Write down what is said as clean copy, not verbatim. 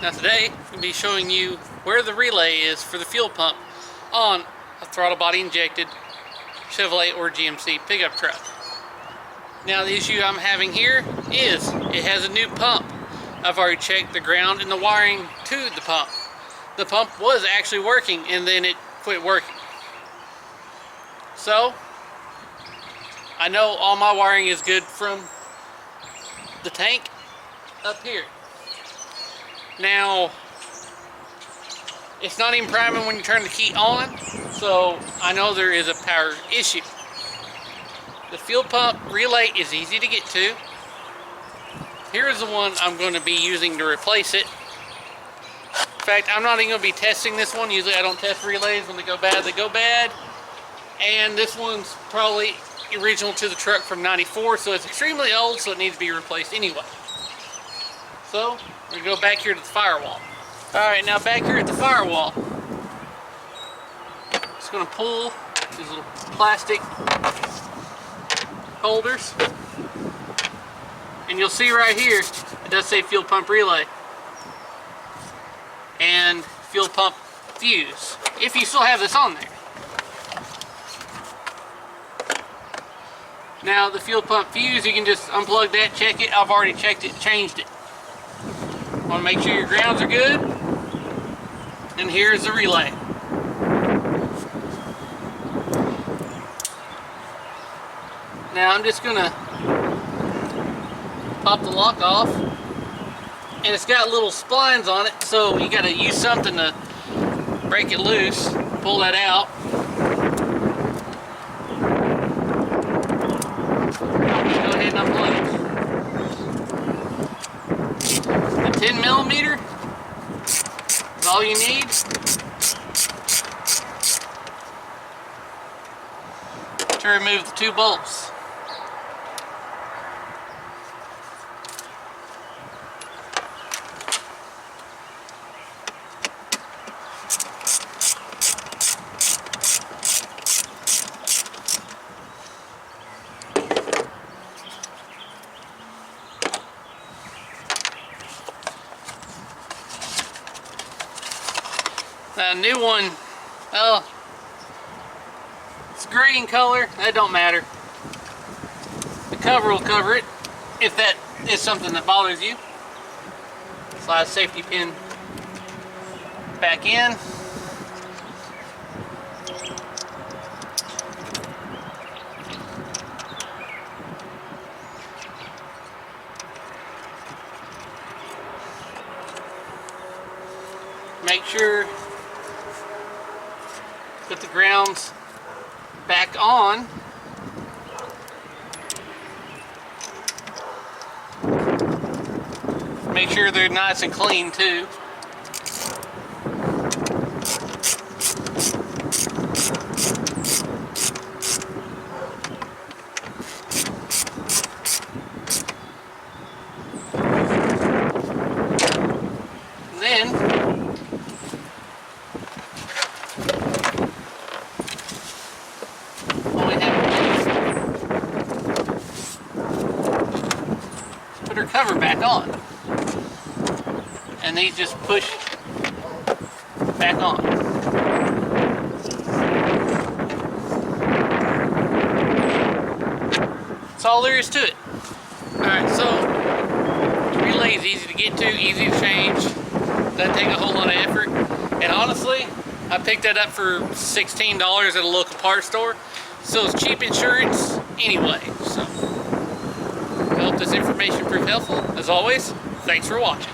Now today, I'm going to be showing you where the relay is for the fuel pump on a throttle body injected Chevrolet or GMC pickup truck. Now the issue I'm having here is it has a new pump. I've already checked the ground and the wiring to the pump. The pump was actually working and then it quit working. So, I know all my wiring is good from the tank up here. Now, it's not even priming when you turn the key on, so I know there is a power issue. The fuel pump relay is easy to get to. Here's the one I'm going to be using to replace it. In fact, I'm not even going to be testing this one. Usually I don't test relays. When they go bad, they go bad. And this one's probably original to the truck from '94, so it's extremely old, so it needs to be replaced anyway. So, we're going to go back here to the firewall. Alright, now back here at the firewall, just going to pull these little plastic holders. And you'll see right here, it does say fuel pump relay and fuel pump fuse, if you still have this on there. Now the fuel pump fuse, you can just unplug that, check it. I've already checked it, changed it. Want to make sure your grounds are good. And here's the relay. Now I'm just going to pop the lock off. And it's got little splines on it, so you got to use something to break it loose. Pull that out. Go ahead and unplug it. The 10 millimeter is all you need. To remove the two bolts. The new one, well, it's gray in color. That don't matter. The cover will cover it if that is something that bothers you. Slide the safety pin back in. Make sure put the grounds back on. Make sure they're nice and clean too. Then put her cover back on, and these just push back on. That's all there is to it. Alright, so the relay is easy to get to, easy to change, doesn't take a whole lot of effort, and honestly I picked that up for $16 at a local parts store, so it's cheap insurance anyway. So I hope this information proved helpful. As always, thanks for watching.